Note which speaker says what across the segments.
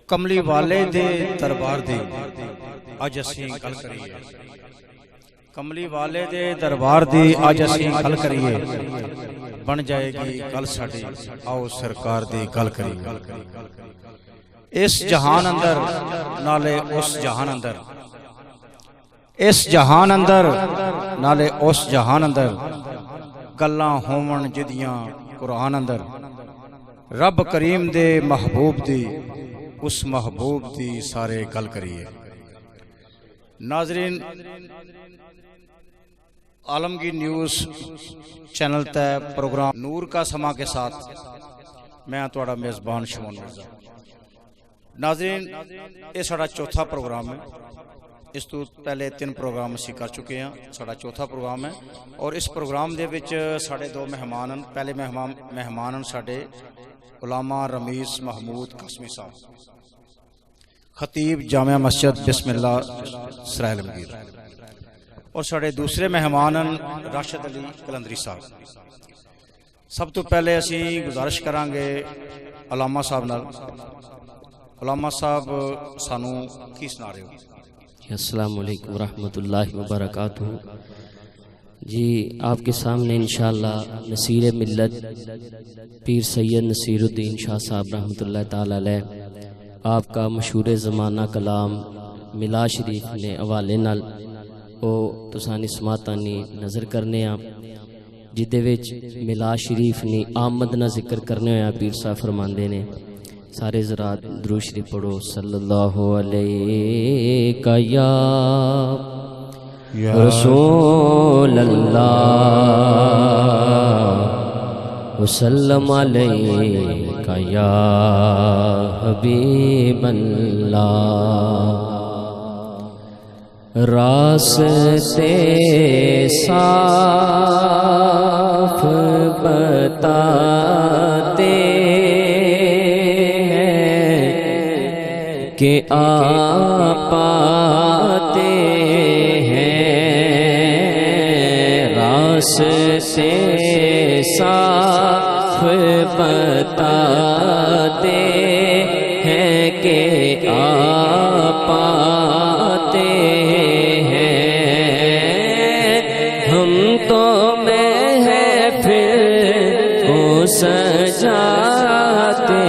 Speaker 1: کملی والے دے دربار دی اج اسیں گل کریے کملی والے دے دربار دی اج اسیں گل کریے بن جائے گی گل ساڈی آؤ سرکار دی گل کریے اس جہان اندر نالے اس جہان اندر اس جہان اندر نالے اس جہان اندر گلاں ہون جدیاں قرآن اندر رب کریم دے محبوب دی اس محبوب دی سارے گل کریے۔ ناظرین عالمگیر نیوز چینل تے پروگرام نور کا سما کے ساتھ میں تھوڑا میزبان شمون مرزا۔ ناظرین یہ ساڑا چوتھا پروگرام ہے، اس تو پہلے 3 پروگرام اسی کر چکے ہیں، ساڑا چوتھا پروگرام ہے اور اس پروگرام دے وچ ساڑے 2 مہمان ہیں۔ پہلے مہمان ساڑے علامہ رمیز محمود قاسمی صاحب خطیب جامع مسجد بسم اللہ سرائے عالمگیر، اور ساڑے دوسرے مہمان ہیں راشد علی کلندری صاحب۔ سب تو پہلے اسی گزارش کریں گے علامہ صاحب نال، علامہ صاحب سانو کی سنا رہے ہو؟
Speaker 2: السلام علیکم ورحمۃ اللہ وبرکاتہ۔ جی آپ کے سامنے انشاءاللہ نصیر ملت پیر سید نصیر الدین شاہ صاحب رحمۃ اللہ تعالی علیہ آپ کا مشہور زمانہ کلام ملا شریف نے حوالے نال او تسانی سماعتانی نظر کرنے ہاں، جدے وچ ملا شریف نی آمد نہ ذکر کرنے ہویا پیر صاحب فرماندے نے سارے ذرات درود شریف پڑھو۔ صلی اللہ علیہ یا رسول اللہ وسلم علیہ یا حبیب اللہ، راستے صاف بتاتے کہ آپ پاتے ہیں، راستے صاف بتاتے ہیں کہ آپ پاتے ہیں، ہم تو محفل کو سجاتے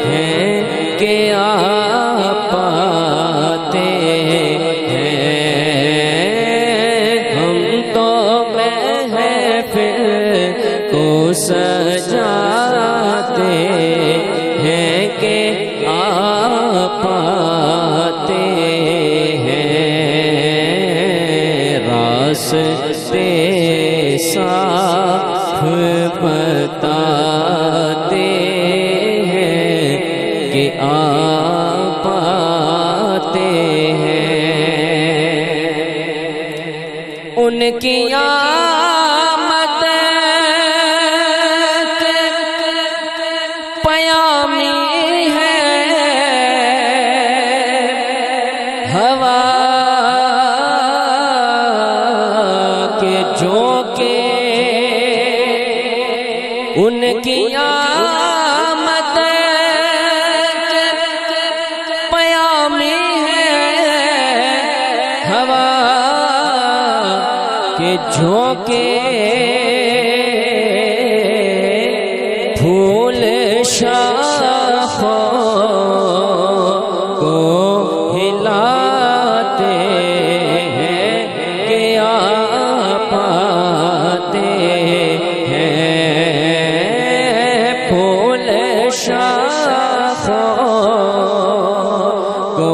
Speaker 2: ہیں کہ آپ پاتے ہیں، ہم تو محفل کو سجاتے ہیں کہ آپ پاتے ہیں، راستے صاف بتاتے ہیں کہ آپ پاتے ہیں، ان کی آمد پیامی ہے، ہوا کے جھونکے ان کی آمد پیامی ہے، ہوا کے جھونکے پھول شاخوں کو ہلاتے ہیں کہ آپ پاتے ہیں، پھول شاخوں کو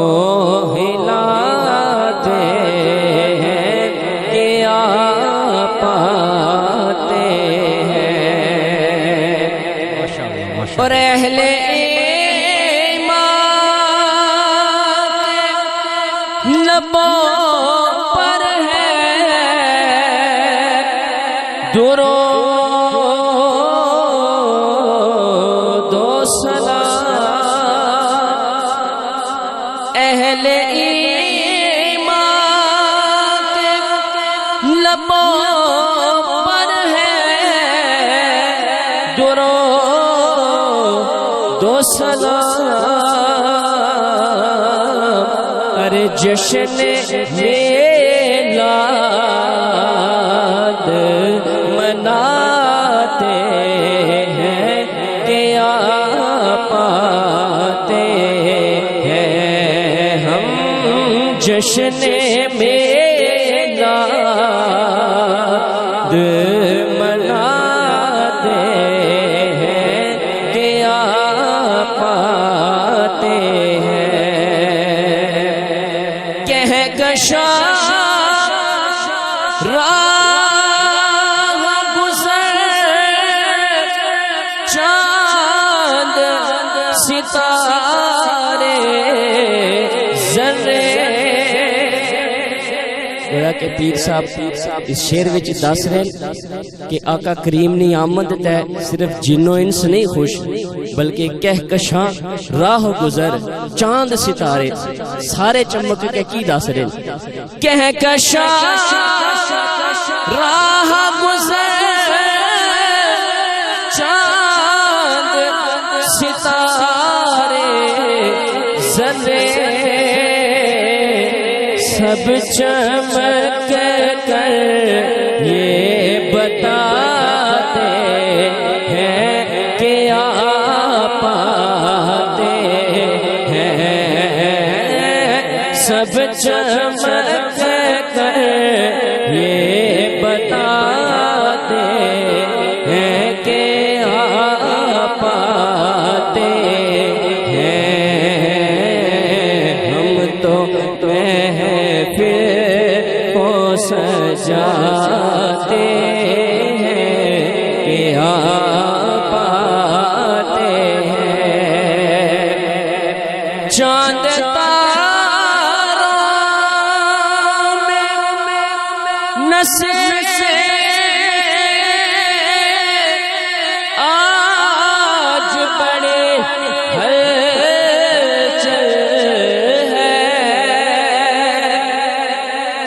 Speaker 2: ہلاتے ہیں کہ آپ پاتے ہیں، اور اہل ایمان لبوں پر ہے درود و سلام، اہل ایمان کے لبوں پر ہے درود و سلام، جشن میلاد مناتے ہیں کہ آپ آتے ہیں ہم جشن میلاد مناتے ہیں کہ آپ آتے ہیں کہکشاں راہ گزر چاند ستارے ذرے گویا کہ پیر صاحب اس شعر وچ دس رہے کہ آقا کریم نے آمد تے صرف جنو انس نہیں خوش بلکہ کہکشاں راہ گزر چاند ستارے سارے چمک کے کی دس رہے کہکشاں راہ گزر چاند ستارے ذرے سب چمک کر یہ بتاتے ہیں کہ آپ آتے ہیں سب چمک کر یہ بتاتے ہیں کہ آپ آتے ہیں ہم تو سجاتے ہیں کہ آپ آتے ہیں چاند تاروں میں نسل سے آج بڑے ہلچل ہے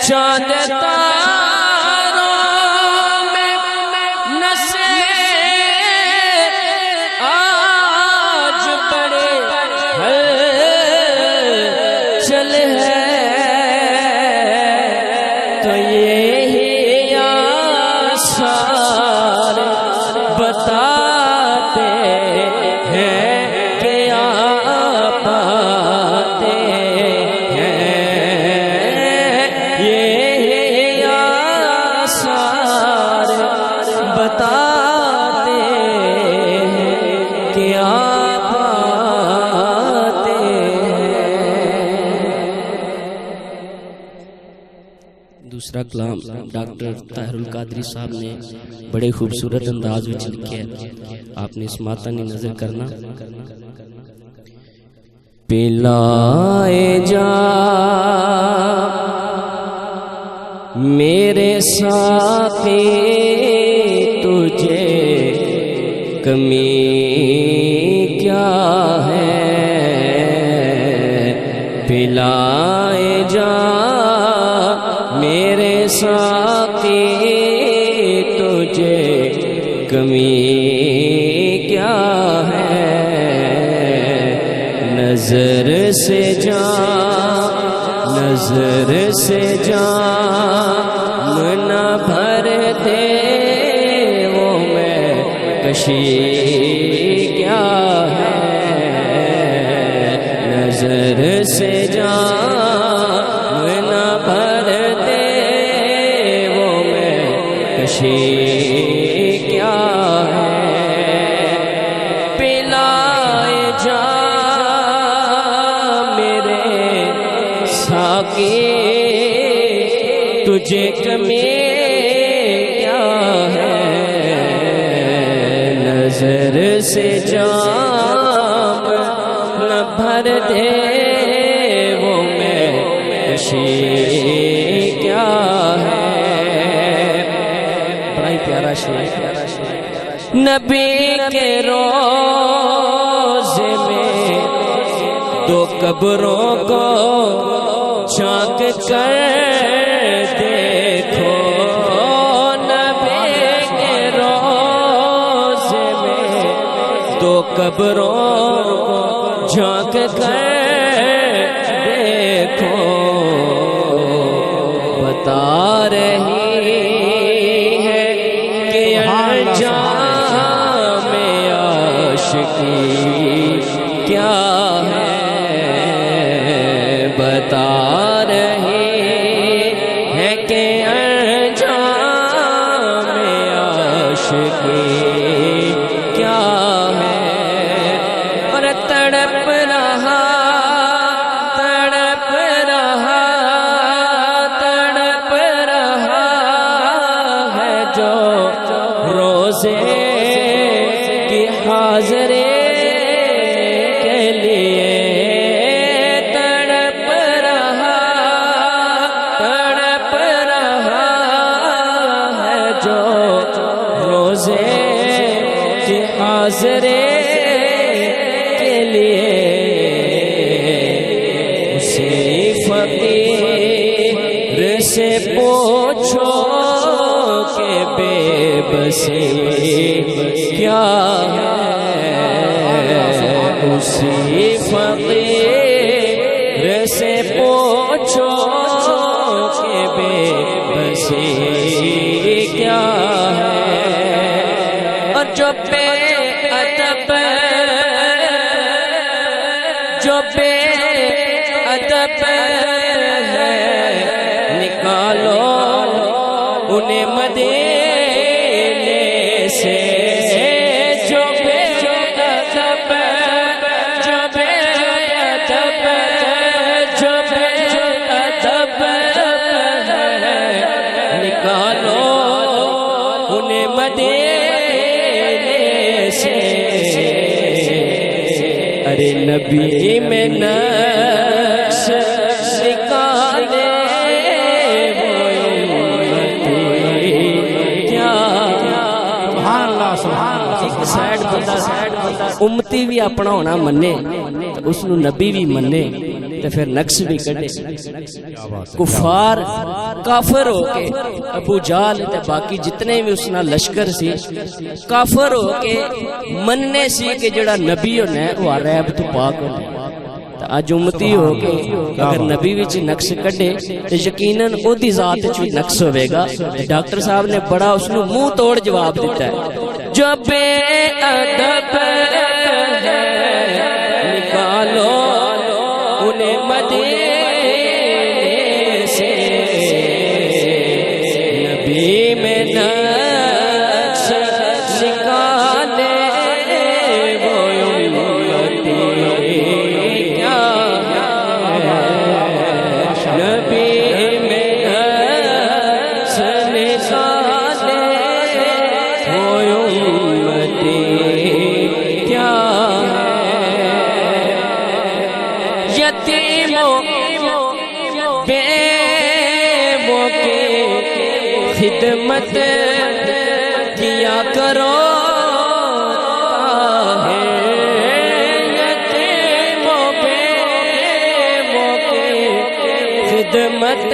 Speaker 2: چاند تو یہی آثار بتاتے ہیں کہ آپ آتے ہیں یہی آثار بتاتے ہیں کہ آپ آتے ہیں دوسرا کلام ڈاکٹر طاہر القادری صاحب نے بڑے خوبصورت انداز میں لکھا ہے آپ نے اس ماتن نظر کرنا پلائے جا میرے ساقی تجھے کمی کیا ہے پلائے جا میرے ساقی تجھے کمی کیا ہے نظر سے جام نہ بھر دے وہ میں کشی کیا ہے نظر سے جام نہ بھر دے وہ میں کشی کیا ہے پلائے جا تجھے کمی کیا ہے نظر سے جام نہ بھر دے وہ میں کشی کیا ہے بڑا ہی پیارا شعر نبی کے روضے میں دو قبروں کو جھانک کر دیکھو نبی کے روضے میں دو قبروں کو جھانک کر دیکھو بتا رہی ہے کہ انجام عاشقی کیا ہے، بتا رہی ہے کہ انجام عاشقی کیا ہے، اور تڑپ رہا ہے جو روزے کی حاضری کے لیے، تڑپ رہا ہے جو روزے کی حاضری کے لیے، اسی فقیر سے پوچھو کہ بے بسی کیا ہے، اسی فقیر سے پوچھو کہ بے بسی کیا ہے، اور جو بے ادب ہے نکالو انہیں مدینے سے، جو بے ادب ہے نکالو انہیں مدینے سے، ارے نبی میں نقش نکالے وہ امتی کیا، سائڈ بندہ امتی بھی اپنا ہونا منے تو اس نو نبی بھی منے تو پھر نقص بھی کڈے، کفار کافر ہو کے ابو جہل تے باقی جتنے بھی اس نال لشکر سی کافر ہو کے مننے سی کہ جڑا نبی ہونا ہے وہ عیب تو پاک ہونا ہے، اج امتی ہو کے اگر نبی وچ نقص کڈے تے یقیناً او دی ذات وچ بھی نقص ہوے گا۔ ڈاکٹر صاحب نے بڑا اس نو منہ توڑ جواب دیتا ہے، جو بے ادب ہے نکالو انہیں مدینے سے، نبی میں نقص نکالے وہ امتی کیا ہے، نبی میں نقص نکالے وہ امتی کیا ہے، یتیموں بیووں کی خدمت کیا کرو، یتیموں بیووں کی خدمت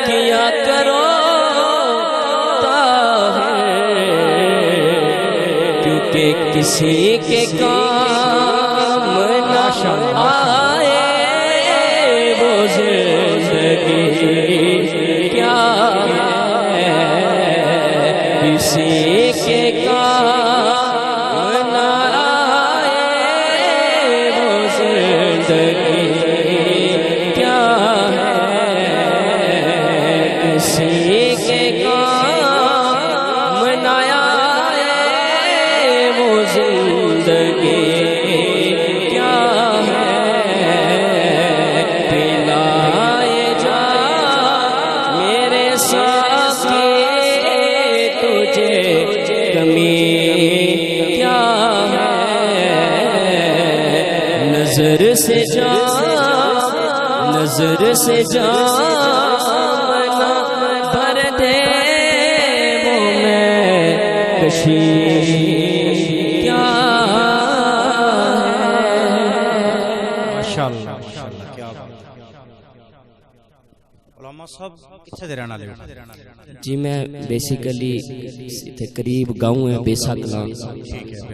Speaker 2: کیا کرو، کیونکہ کسی کے کام نہ آئے وہ زندگی کیا ہے، کسی کے کام نہ آئے وہ زندگی کیا ہے، کسی کے کام نہ آئے وہ زندگی کیا ہے، پلائے جا میرے ساقی تجھے کمی کیا ہے، نظر سے جام نہ بھر دے وہ میں کشی کیا
Speaker 1: ماشاءاللہ کیا بات۔ ਰਾਮਾ ਸਾਹਿਬ ਕਿੱਥੇ ਦੇ ਰਹਿਣ ਵਾਲੇ ਹੋ?
Speaker 2: ਜੀ ਮੈਂ ਬੇਸਿਕਲੀ ਇੱਥੇ ਕਰੀਬ گاؤں ਹੈ ਬੇਸਾ ਕਲਾਂ,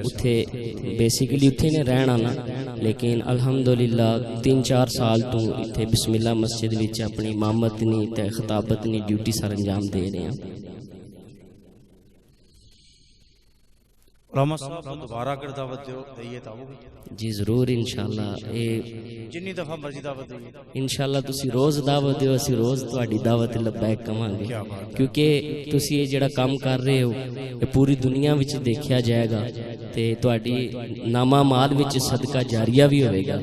Speaker 2: ਉੱਥੇ ਬੇਸਿਕਲੀ ਉੱਥੇ ਨੇ ਰਹਿਣ ਆਣਾ, ਲੇਕਿਨ ਅਲਹਮਦੁਲਿਲਾ 3-4 ਸਾਲ ਤੋਂ ਇੱਥੇ ਬਿਸਮਿਲ੍ਲਾ ਮਸਜਿਦ ਵਿੱਚ ਆਪਣੀ ਇਮਾਮਤ ਨੀ ਤੇ ਖਿਤਾਬਤ ਨੀ ਡਿਊਟੀ ਸਰ ਅੰਜਾਮ ਦੇ ਰਹੇ ਹਾਂ।
Speaker 1: ਰਾਮਾ ਸਾਹਿਬ ਨੂੰ ਦੁਬਾਰਾ ਅਗਰ ਦਾਵਤ ਦਿਓ ਦਈਏ ਤਾਂ ਆਓਗੇ
Speaker 2: ਜੀ ਜ਼ਰੂਰ ਇਨਸ਼ਾਅੱਲਾ। ਇਹ
Speaker 1: ਜਿੰਨੀ ਦਫਾ ਮਰਜ਼ੀ ਦਾਵਤ ਦਈਏ
Speaker 2: ਇਨਸ਼ਾਅੱਲਾ ਤੁਸੀਂ ਰੋਜ਼ ਦਾਵਤ ਦਿਓ, ਅਸੀਂ ਰੋਜ਼ ਤੁਹਾਡੀ ਦਾਵਤ ਲਬੈਕ ਕਵਾਂਗੇ, ਕਿਉਂਕਿ ਤੁਸੀਂ ਇਹ ਜਿਹੜਾ ਕੰਮ ਕਰ ਰਹੇ ਹੋ ਇਹ ਪੂਰੀ ਦੁਨੀਆ ਵਿੱਚ ਦੇਖਿਆ ਜਾਏਗਾ ਤੇ ਤੁਹਾਡੀ ਨਾਮਾ ਮਾਲ ਵਿੱਚ ਸਦਕਾ ਜਾਰੀਆ ਵੀ ਹੋਵੇਗਾ।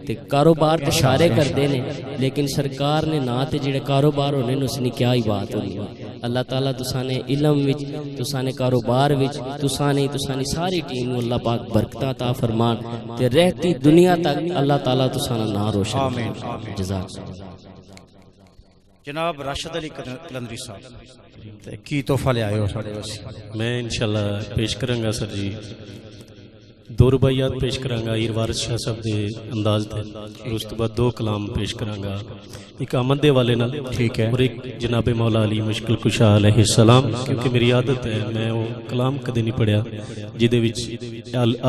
Speaker 2: ਤੇ ਕਾਰੋਬਾਰ ਤੇ ਇਸ਼ਾਰੇ ਕਰਦੇ ਨੇ, ਲੇਕਿਨ ਸਰਕਾਰ ਨੇ ਨਾ ਤੇ ਜਿਹੜੇ ਕਾਰੋਬਾਰ ਹੋਣੇ ਨੇ ਉਸ ਨੇ ਕਿਆ ਹੀ ਬਾਤ ਹੋਣੀ ਹੈ। اللہ تعالیٰ تسانے علم وچ، تسانے کاروبار وچ، تسانے ساری ٹیم نو اللہ پاک برکتاں عطا فرمان تے رہتی دنیا تک اللہ تعالیٰ تسانا نام روشن
Speaker 1: آمین
Speaker 2: جزاک
Speaker 1: جناب راشد علی کلندری صاحب تے کی تحفہ لے آئے ہو ساڈے واسطے؟
Speaker 3: میں انشاءاللہ پیش کروں گا سر جی 2 رباعیات پیش کروں گا ہیر وارث شاہ صاحب دے انداز تے، اور اس تو بعد 2 کلام پیش کروں گا، ایک آمد دے والے نال
Speaker 1: ٹھیک ہے،
Speaker 3: اور ایک جناب مولا علی مشکل کشا علیہ السلام، کیونکہ میری عادت ہے میں وہ کلام کدے نہیں پڑھیا جدے وچ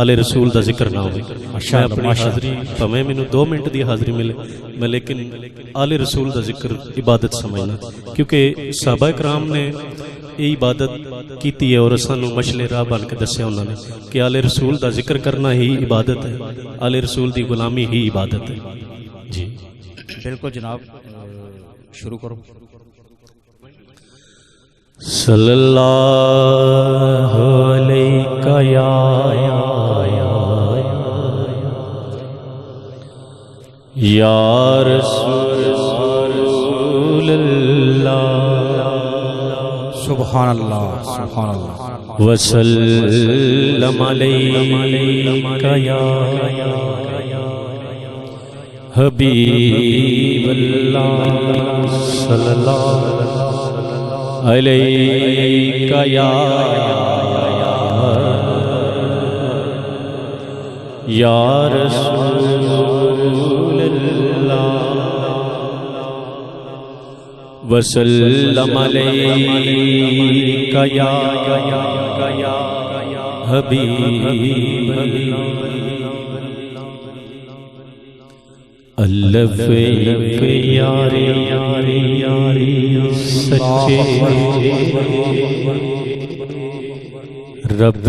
Speaker 3: آل رسول دا ذکر نہ ہوئے۔ میں اپنی حاضری پویں مینوں 2 منٹ دی حاضری ملے میں لیکن آل رسول دا ذکر عبادت سمجھنا، کیونکہ صحابہ کرام نے یہ عبادت کیتی ہے اور سانو مشل راہ بن کے دسیا انہوں نے کہ آل رسول دا ذکر کرنا ہی عبادت ہے، آل رسول دی غلامی ہی عبادت ہے۔ جی
Speaker 1: بالکل جناب، شروع کرو۔
Speaker 3: صلی اللہ علیہ یا رسول اللہ
Speaker 1: سبحان اللہ سبحان اللہ
Speaker 3: وسلم علیکہ یا حبیب اللہ صلی اللہ علیکہ یا رسول اللہ وسلم علیکہ یا حبیب الف ایک یاری سچے رب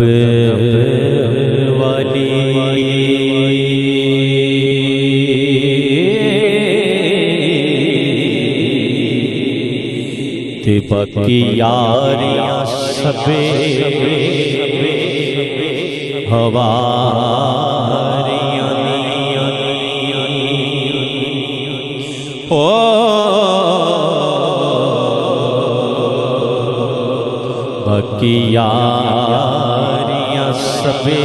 Speaker 3: والی تے باقی یاریاں سبے ہواریاں باقی یاریاں سبے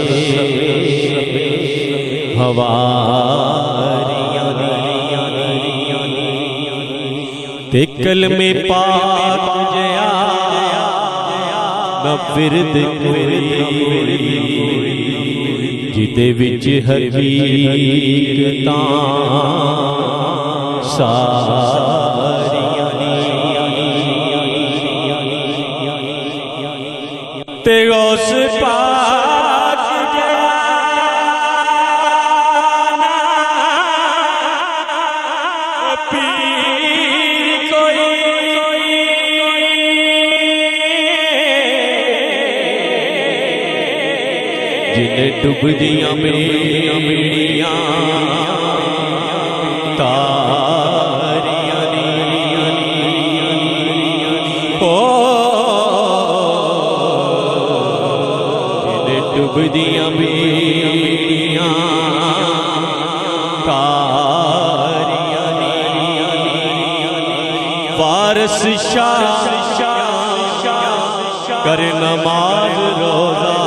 Speaker 3: ہواریاں تے کلمے پاک جیا نہ ورد کوئی جدے وچ حقیقتاں ساریاں تے غوث پاک جانا پیر کوئی جنہیں ڈب دیاں میریاں تاریاں ڈب دیاں میریاں تاریاں وارث شاہ کر نماز روزہ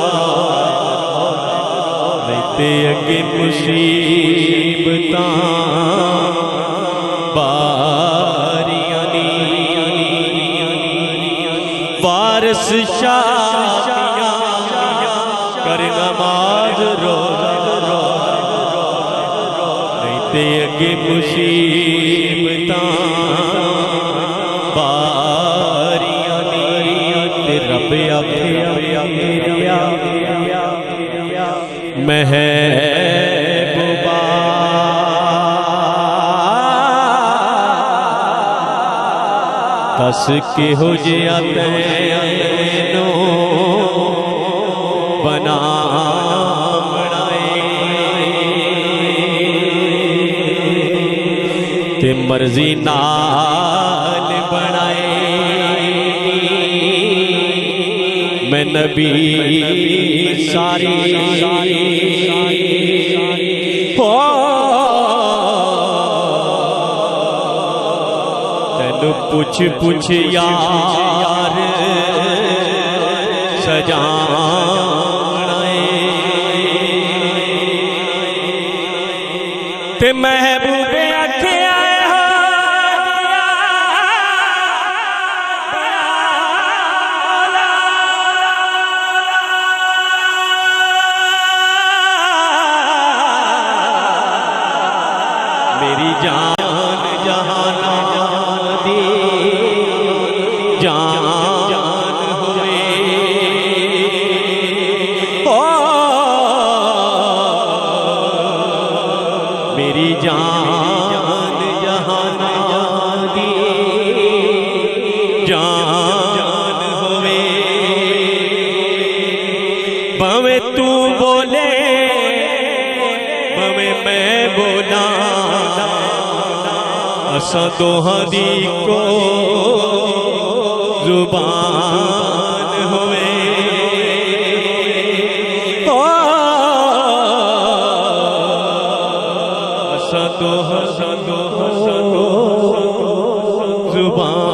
Speaker 3: لیتے اگے مصیبتاں باریاں وارث شاہ کر نماز روزہ لیتے اگے مصیبتاں ਬਾਰੀਆਂ ਦੀ ਤੇ ਰੱਬ ਆਖਿਆ ਮੇਰਿਆ ਮਹਿਬੂਬਾ ਦੱਸ ਕਿਹੋ ਜਿਹਾ ਤੈਨੂੰ ਬਣਾਉਣਾ ਤੇ ਮਰਜ਼ੀ ਨਾਲ ਬਣਾਏ ਮੈਂ ਨਬੀ ਸਾਰੀ ਹੋ ਤੈਨੂੰ ਪੁੱਛ ਪੁੱਛ ਯਾਰ ਸਜਾਣਾ ਤੇ ਮਹਿਬੂਬੇ ਆਖਿਆ ਮੇਰੀ ਜਾਨ ਜਹਾਨਾਂ ਦੀ ਜਾਨ ਹੋਵੇ ਓ ਮੇਰੀ ਜਾਨ ਜਹਾਨਾਂ ਦੀ ਜਾਨ ਹੋਵੇ ਭਾਵੇਂ ਤੂੰ ਬੋਲੇ ਭਾਵੇਂ ਮੈਂ ਬੋਲਾਂ ਅਸਾਂ ਦੋਹਾਂ ਦੀ ਇੱਕੋ ਜ਼ੁਬਾਨ ਹੋਵੇ ਅਸਾਂ ਦੋਹਾਂ ਜ਼ੁਬਾਨ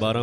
Speaker 3: 12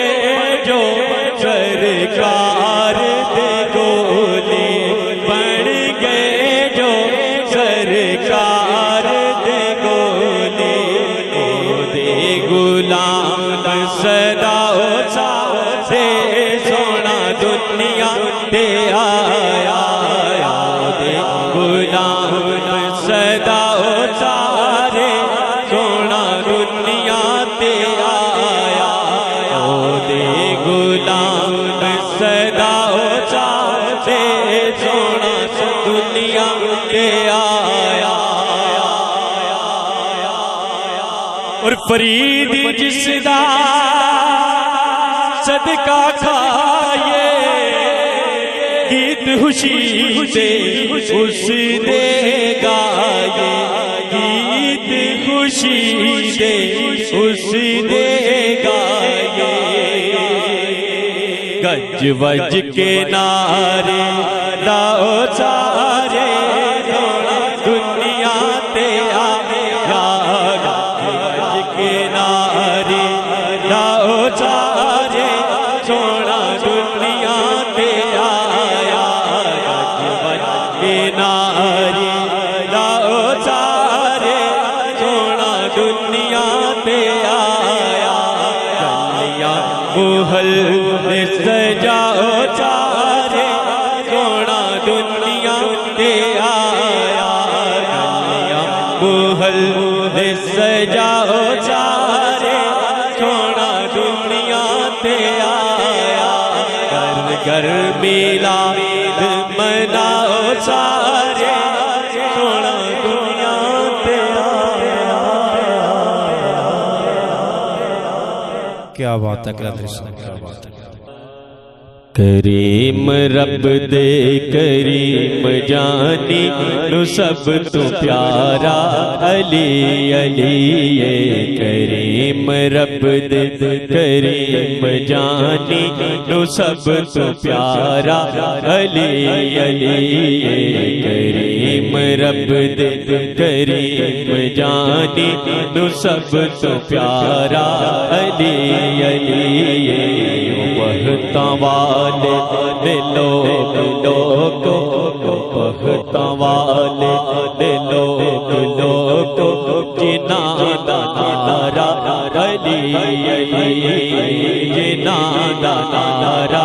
Speaker 4: گئے جو سرکار دے گولے بن گئے جو سرکار دے گولے او دے غلام صدا دے سونا دنیا تے آیا دے غلام صدا دے سونا دنیا تے آیا او دے غلام صدا دے سونا دنیا تے آیا اور فرید جس دا صدقہ کھائے گیت خوشی دے اس دے گائے گیت خوشی دے اس دے گائے گج وج کے نعرے لاؤ سارے دنیا تے آیا گج کے نعرے لاؤ سارے سونا دنیا تے آیا گج وج کے نعرے لاؤ سارے سونا دنیا تے آیا گلیاں محل سجاؤ چارے سونا دنیا تے آیا گلیاں محل سجاؤ چارے سونا دنیا تے آیا گھر گھر میلاد مناؤ سارے سونا دنیا تے
Speaker 1: کیا بات ہے کلندر صاحب، کیا بات ہے۔
Speaker 4: کریم رب دے کریم جانی نو سب تو پیارا علی علی کریم رب دے کریم جانی نو سب تو پیارا علی علی کریم رب دے کریم جانی نو سب تو پیارا علی علی بہتاں والے لوگ بہتاں والے لوگ جنہاں دا نعرہ علی علی جنہاں دا نعرہ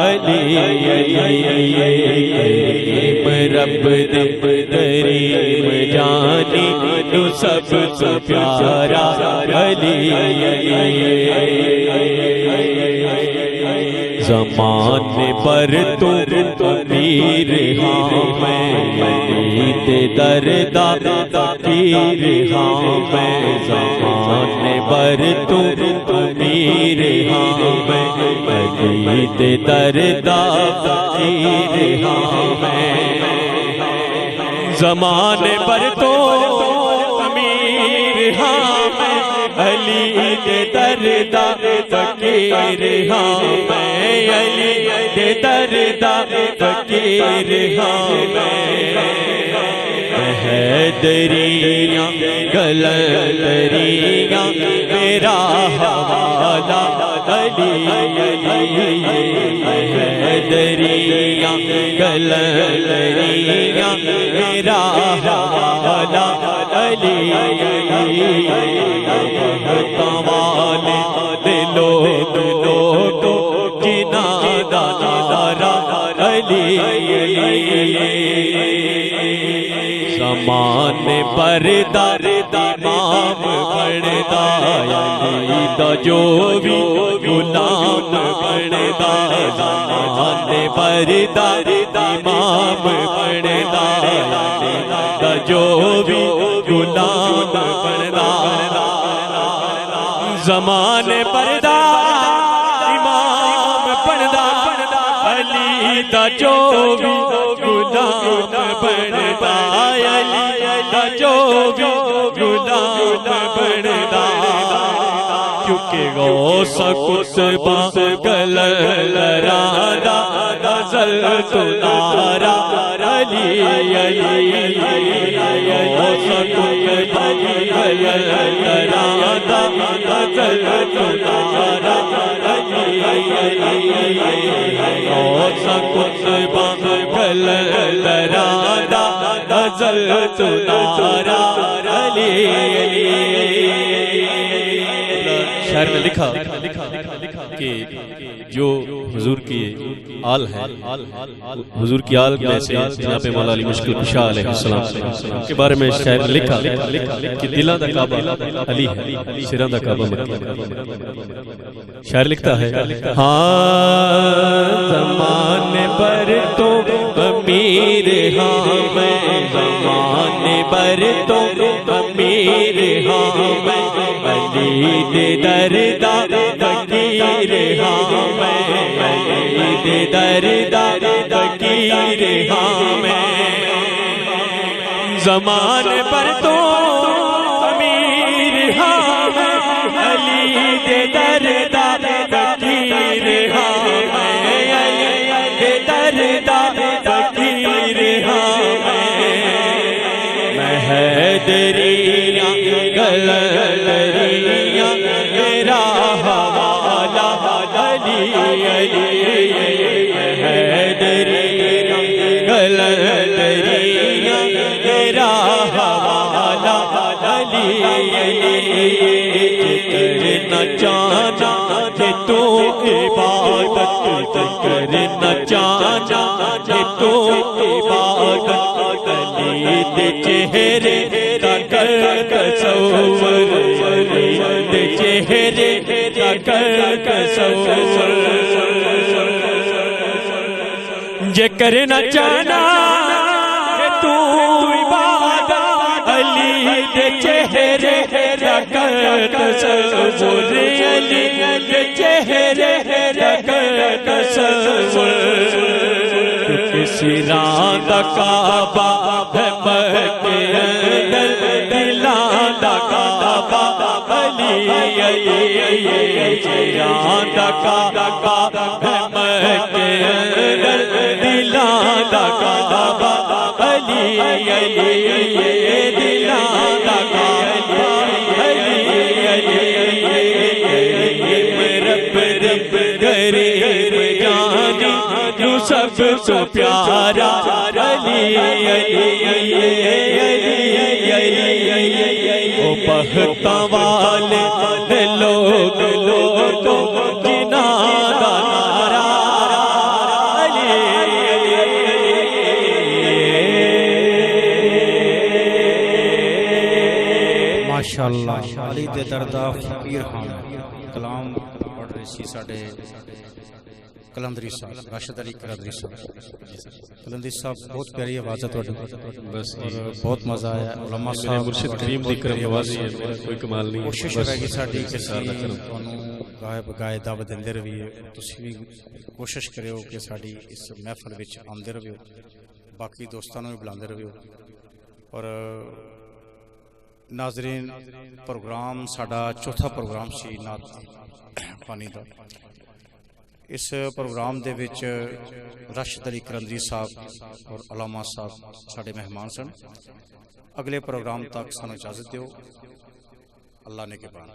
Speaker 4: علی علی کریم رب دے کریم جانی نو سب سے پیارا علی علی زمانے پر تو امیر ہاں میں دردہ فقیر ہاں میں زمانے پر تو امیر ہاں میں دردہ فقیر ہاں میں زمانے پر تو امیر ہاں میں علی دے دردہ فقیر ہاں میں علی دے دردہ فقیر ہاں میں حیدریاں کلندریاں میرا حوالہ علی حیدریاں کلندریاں میرا حوالہ علی بہتاں والے لوگ جنہاں دا نعرہ علی زمانے پر امام بندا علی دا جو بھی غلام بندا زمانے پر امام بندا علی دا جو بھی غلام بندا زمانے پر امام بندا علی دا جو بھی غلام بندا علی دا جو بھی غلام بندا کیونکہ غوث قطب کلندراں دا نظر تو نعرہ علی علی غوث قطب کلندراں دا نظر تو نعرہ علی غوث قطبہ کلندرانہ غزل تنارا علی
Speaker 3: شاعر نے لکھا کہ جو حضور کی آل ہے، حضور کی آل میں سے جناب مولا علی مشکل کشا علیہ السلام کے بارے میں شاعر نے لکھا کہ دلاں دا کعبہ علی ہے، سراں دا کعبہ مکہ۔ شاعر لکھتا ہے
Speaker 4: ہاں زمانے پر تو امیر ہاں میں، زمانے پر تو امیر ہاں میں، علی دے دردا فقیر ہاں میں، علی دے دردا فقیر ہاں میں، زمانے پر تو امیر ہاں میں، علی دے دردا فقیر ہاں میں، علی دے دردا فقیر ہاں میں حیدریاں گلریاں میرا حوالہ علی علی حیدریاں گلریاں میرا حوالہ علی علی کرنا چاہنا کہ تو عبادت کرنا چاہنا کہ تو عبادت علی دے چہرے کا کر تصور، علی دے چہرے کا کر تصور، جے کرنا چاہنا کہ تو عبادت علی دے چہرے کا کر تصور، علی دے چہرے کا کر تصور، کیونکہ سراں دا کعبہ ہے مکے اندر، دلاں دا کعبہ علی علی، سراں دا کعبہ ہے مکے اندر، دلاں دا کعبہ علی علی، دلاں دا کعبہ علی علی، رب رب غریب جانی نو سب تو پیارا علی علی علی، وہ بہتا والے لوگ لوگوں جناں دا نعرہ علی
Speaker 1: ماشاءاللہ علی دے دردا فقیر خان کلام پڑھ رہے سی ساڈے کلندری صاحب راشد علی کلندری صاحب۔ کلندری صاحب بہت پیاری آواز ہے تہاڈی،
Speaker 3: بس
Speaker 1: اور بہت مزہ آیا۔ علماء
Speaker 3: میرے
Speaker 1: صاحب
Speaker 3: مرشد کریم دی کرم آوازی ہے، میرا کوئی کمال نہیں،
Speaker 1: کوشش
Speaker 3: بس
Speaker 1: رہے گی ساڈی کہ
Speaker 3: سارا کرم۔
Speaker 1: تانوں گائے بگائے دعوت دیندے رہیے، تسی بھی کوشش کریو کہ ساڈی اس محفل وچ آندے رہیو، باقی دوستاں نوں بھی بلاندے رہیو۔ اور ناظرین پروگرام ساڈا چوتھا پروگرام سی نعت خوانی دا۔ اس پروگرام دے وچ راشد علی کلندری صاحب اور علامہ صاحب ساڈے مہمان سن۔ اگلے پروگرام تک سانوں اجازت دیو، اللہ نے کے بان۔